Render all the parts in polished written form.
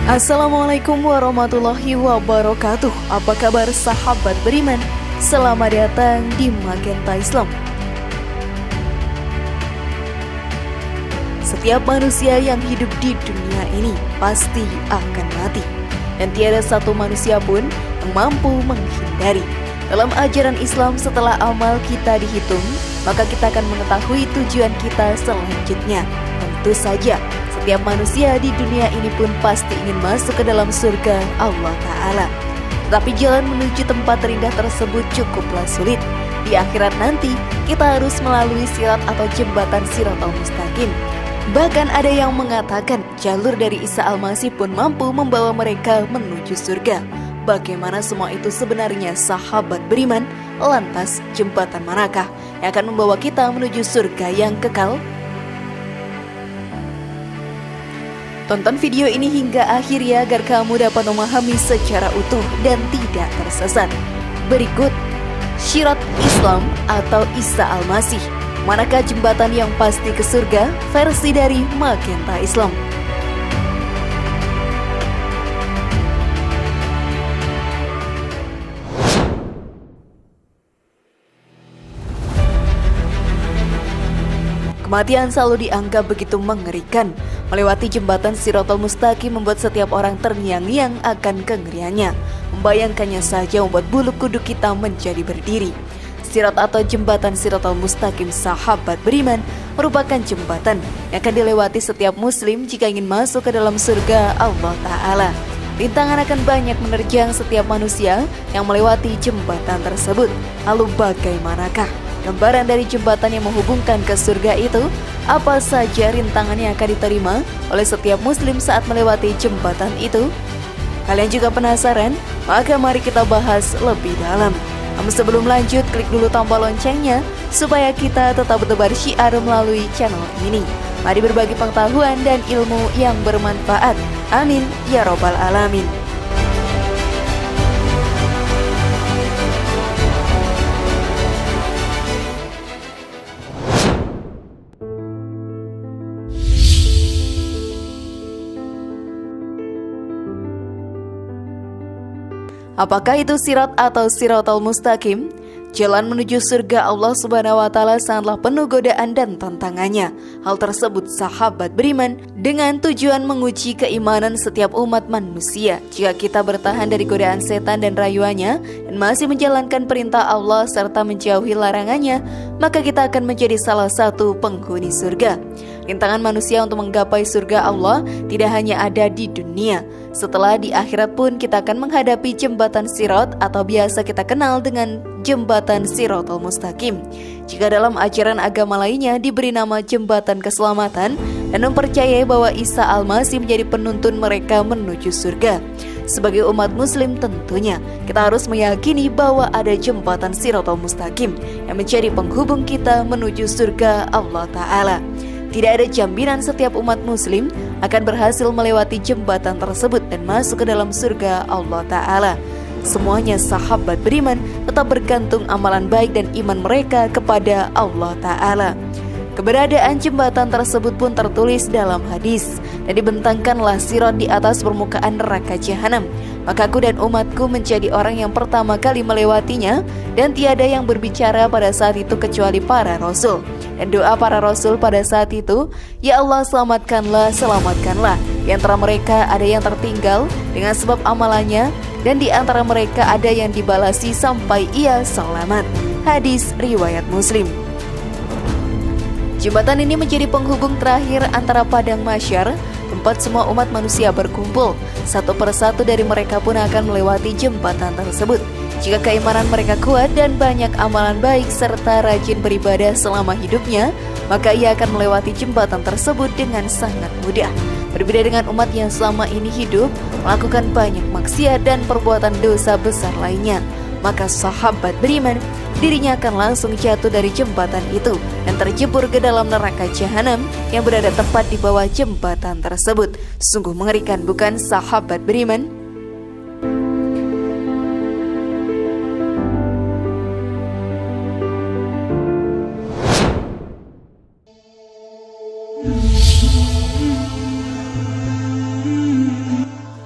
Assalamualaikum warahmatullahi wabarakatuh. Apa kabar sahabat beriman? Selamat datang di Magenta Islam. Setiap manusia yang hidup di dunia ini pasti akan mati, dan tiada satu manusia pun yang mampu menghindari. Dalam ajaran Islam, setelah amal kita dihitung, maka kita akan mengetahui tujuan kita selanjutnya. Tentu saja, setiap manusia di dunia ini pun pasti ingin masuk ke dalam surga Allah Ta'ala. Tetapi jalan menuju tempat terindah tersebut cukuplah sulit. Di akhirat nanti, kita harus melalui sirat atau jembatan Siratal Mustaqim. Bahkan ada yang mengatakan jalur dari Isa Al-Masih pun mampu membawa mereka menuju surga. Bagaimana semua itu sebenarnya sahabat beriman? Lantas jembatan manakah yang akan membawa kita menuju surga yang kekal? Tonton video ini hingga akhir ya, agar kamu dapat memahami secara utuh dan tidak tersesat. Berikut syirat Islam atau Isa Al-Masih. Manakah jembatan yang pasti ke surga? Versi dari Magenta Islam. Kematian selalu dianggap begitu mengerikan. Melewati jembatan Siratal Mustaqim membuat setiap orang terngiang-ngiang akan kengeriannya. Membayangkannya saja membuat bulu kuduk kita menjadi berdiri. Sirat atau jembatan Siratal Mustaqim, sahabat beriman, merupakan jembatan yang akan dilewati setiap muslim jika ingin masuk ke dalam surga Allah Ta'ala. Rintangan akan banyak menerjang setiap manusia yang melewati jembatan tersebut. Lalu bagaimanakah gambaran dari jembatan yang menghubungkan ke surga itu? Apa saja rintangan yang akan diterima oleh setiap muslim saat melewati jembatan itu? Kalian juga penasaran? Maka mari kita bahas lebih dalam. Namun sebelum lanjut, klik dulu tombol loncengnya supaya kita tetap bertebar syiar melalui channel ini. Mari berbagi pengetahuan dan ilmu yang bermanfaat. Amin ya robbal alamin. Apakah itu sirat atau Siratal Mustaqim? Jalan menuju surga Allah Subhanahu wa Ta'ala sangatlah penuh godaan dan tantangannya. Hal tersebut sahabat beriman dengan tujuan menguji keimanan setiap umat manusia. Jika kita bertahan dari godaan setan dan rayuannya dan masih menjalankan perintah Allah serta menjauhi larangannya, maka kita akan menjadi salah satu penghuni surga. Rintangan manusia untuk menggapai surga Allah tidak hanya ada di dunia. Setelah di akhirat pun kita akan menghadapi jembatan sirat atau biasa kita kenal dengan jembatan Siratal Mustaqim. Jika dalam ajaran agama lainnya diberi nama jembatan keselamatan dan mempercayai bahwa Isa Al-Masih menjadi penuntun mereka menuju surga. Sebagai umat muslim tentunya kita harus meyakini bahwa ada jembatan Siratal Mustaqim yang menjadi penghubung kita menuju surga Allah Ta'ala. Tidak ada jaminan setiap umat muslim akan berhasil melewati jembatan tersebut dan masuk ke dalam surga Allah Ta'ala. Semuanya sahabat beriman tetap bergantung amalan baik dan iman mereka kepada Allah Ta'ala. Keberadaan jembatan tersebut pun tertulis dalam hadis, dan dibentangkanlah sirat di atas permukaan neraka jahanam. Maka aku dan umatku menjadi orang yang pertama kali melewatinya, dan tiada yang berbicara pada saat itu kecuali para rasul. Dan doa para rasul pada saat itu, ya Allah selamatkanlah, selamatkanlah. Di antara mereka ada yang tertinggal dengan sebab amalannya, dan di antara mereka ada yang dibalasi sampai ia selamat. Hadis riwayat Muslim. Jembatan ini menjadi penghubung terakhir antara padang mahsyar, tempat semua umat manusia berkumpul. Satu persatu dari mereka pun akan melewati jembatan tersebut. Jika keimanan mereka kuat dan banyak amalan baik serta rajin beribadah selama hidupnya, maka ia akan melewati jembatan tersebut dengan sangat mudah. Berbeda dengan umat yang selama ini hidup melakukan banyak maksiat dan perbuatan dosa besar lainnya, maka sahabat beriman dirinya akan langsung jatuh dari jembatan itu dan terjebur ke dalam neraka jahanam yang berada tepat di bawah jembatan tersebut. Sungguh mengerikan, bukan sahabat beriman?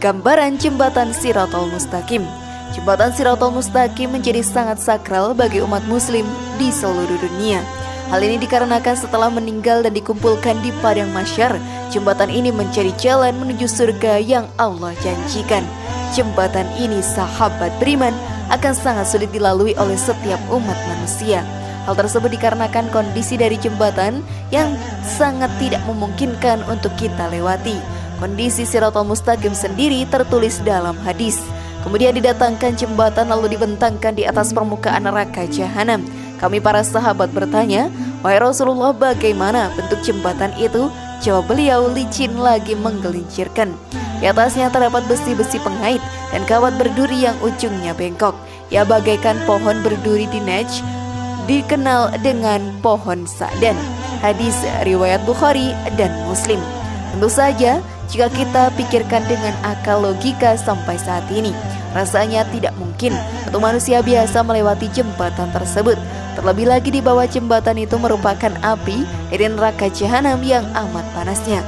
Gambaran jembatan Shirathul Mustaqim. Jembatan Shirathul Mustaqim menjadi sangat sakral bagi umat muslim di seluruh dunia. Hal ini dikarenakan setelah meninggal dan dikumpulkan di padang mahsyar, jembatan ini menjadi jalan menuju surga yang Allah janjikan. Jembatan ini, sahabat beriman, akan sangat sulit dilalui oleh setiap umat manusia. Hal tersebut dikarenakan kondisi dari jembatan yang sangat tidak memungkinkan untuk kita lewati. Kondisi Shirathul Mustaqim sendiri tertulis dalam hadis. Kemudian didatangkan jembatan lalu dibentangkan di atas permukaan neraka jahanam. Kami para sahabat bertanya, "Wahai Rasulullah, bagaimana bentuk jembatan itu?" Jawab beliau, "Licin lagi menggelincirkan. Di atasnya terdapat besi-besi pengait dan kawat berduri yang ujungnya bengkok. Ya bagaikan pohon berduri di Najd, dikenal dengan pohon sa'dan." Hadis riwayat Bukhari dan Muslim. Tentu saja jika kita pikirkan dengan akal logika sampai saat ini, rasanya tidak mungkin untuk manusia biasa melewati jembatan tersebut. Terlebih lagi di bawah jembatan itu merupakan api dari neraka jahanam yang amat panasnya.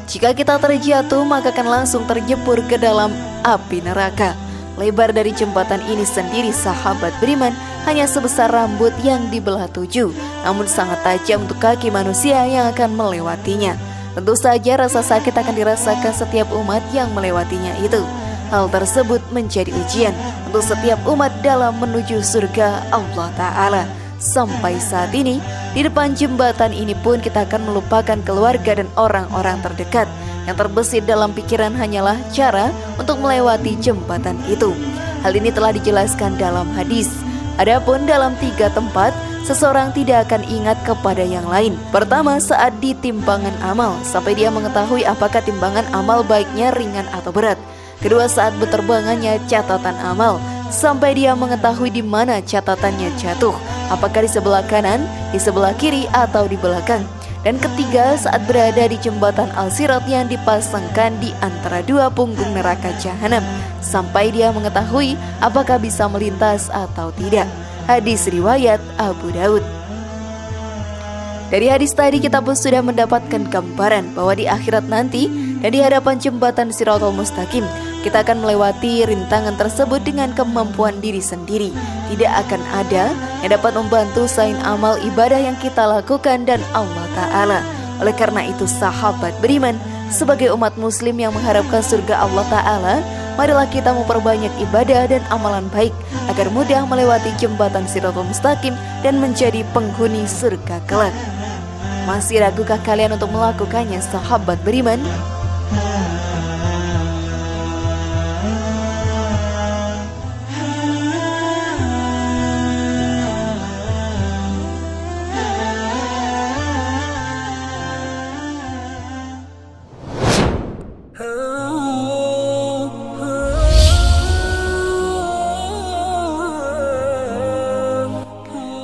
Jika kita terjatuh, maka akan langsung terjebur ke dalam api neraka. Lebar dari jembatan ini sendiri, sahabat beriman, hanya sebesar rambut yang dibelah 7, namun sangat tajam untuk kaki manusia yang akan melewatinya. Tentu saja rasa sakit akan dirasakan setiap umat yang melewatinya itu. Hal tersebut menjadi ujian untuk setiap umat dalam menuju surga Allah Ta'ala. Sampai saat ini, di depan jembatan ini pun kita akan melupakan keluarga dan orang-orang terdekat. Yang terbesit dalam pikiran hanyalah cara untuk melewati jembatan itu. Hal ini telah dijelaskan dalam hadis. Adapun dalam 3 tempat, seseorang tidak akan ingat kepada yang lain. Pertama, saat di timbangan amal, sampai dia mengetahui apakah timbangan amal baiknya ringan atau berat. Kedua, saat berterbangannya catatan amal, sampai dia mengetahui di mana catatannya jatuh, apakah di sebelah kanan, di sebelah kiri, atau di belakang. Dan ketiga, saat berada di jembatan Al-Sirat yang dipasangkan di antara 2 punggung neraka jahanam, sampai dia mengetahui apakah bisa melintas atau tidak. Hadis riwayat Abu Daud. Dari hadis tadi kita pun sudah mendapatkan gambaran bahwa di akhirat nanti dan di hadapan jembatan Shirathul Mustaqim, kita akan melewati rintangan tersebut dengan kemampuan diri sendiri. Tidak akan ada yang dapat membantu selain amal ibadah yang kita lakukan dan Allah Ta'ala. Oleh karena itu, sahabat beriman, sebagai umat muslim yang mengharapkan surga Allah Ta'ala, marilah kita memperbanyak ibadah dan amalan baik agar mudah melewati jembatan Shirathul Mustaqim dan menjadi penghuni surga kelak. Masih ragukah kalian untuk melakukannya, sahabat beriman?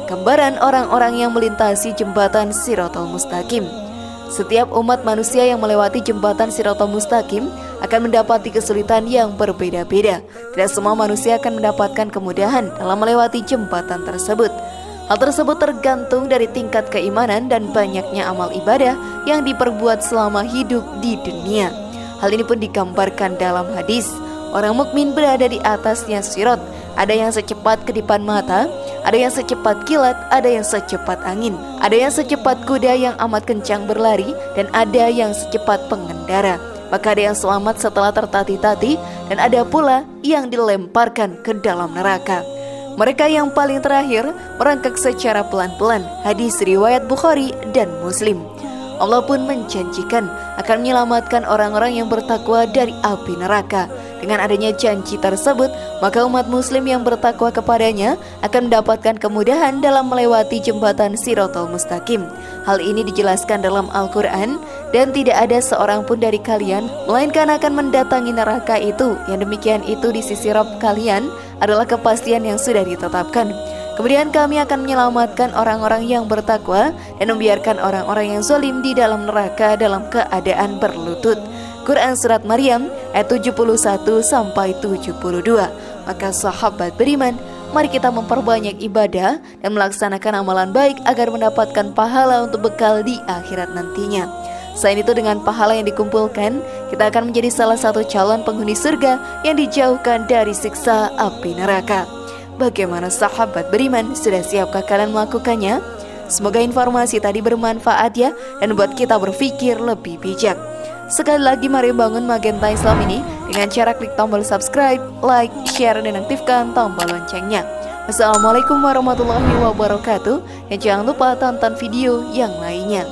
Gambaran orang-orang yang melintasi jembatan Shirathul Mustaqim. Setiap umat manusia yang melewati jembatan Shirathul Mustaqim akan mendapati kesulitan yang berbeda-beda. Tidak semua manusia akan mendapatkan kemudahan dalam melewati jembatan tersebut. Hal tersebut tergantung dari tingkat keimanan dan banyaknya amal ibadah yang diperbuat selama hidup di dunia. Hal ini pun digambarkan dalam hadis. Orang mukmin berada di atasnya sirat. Ada yang secepat kedipan mata, ada yang secepat kilat, ada yang secepat angin, ada yang secepat kuda yang amat kencang berlari, dan ada yang secepat pengendara. Maka ada yang selamat setelah tertatih-tatih, dan ada pula yang dilemparkan ke dalam neraka. Mereka yang paling terakhir merangkak secara pelan-pelan. Hadis riwayat Bukhari dan Muslim. Allah pun menjanjikan akan menyelamatkan orang-orang yang bertakwa dari api neraka. Dengan adanya janji tersebut, maka umat muslim yang bertakwa kepadanya akan mendapatkan kemudahan dalam melewati jembatan Shirathul Mustaqim. Hal ini dijelaskan dalam Al-Quran, dan tidak ada seorang pun dari kalian melainkan akan mendatangi neraka itu. Yang demikian itu di sisi Rabb kalian adalah kepastian yang sudah ditetapkan. Kemudian kami akan menyelamatkan orang-orang yang bertakwa dan membiarkan orang-orang yang zalim di dalam neraka dalam keadaan berlutut. Quran Surat Maryam ayat 71-72. Maka sahabat beriman, mari kita memperbanyak ibadah dan melaksanakan amalan baik agar mendapatkan pahala untuk bekal di akhirat nantinya. Selain itu, dengan pahala yang dikumpulkan, kita akan menjadi salah satu calon penghuni surga yang dijauhkan dari siksa api neraka. Bagaimana sahabat beriman, sudah siapkah kalian melakukannya? Semoga informasi tadi bermanfaat ya, dan buat kita berpikir lebih bijak. Sekali lagi mari bangun Magenta Islam ini dengan cara klik tombol subscribe, like, share, dan aktifkan tombol loncengnya. Wassalamualaikum warahmatullahi wabarakatuh. Dan jangan lupa tonton video yang lainnya.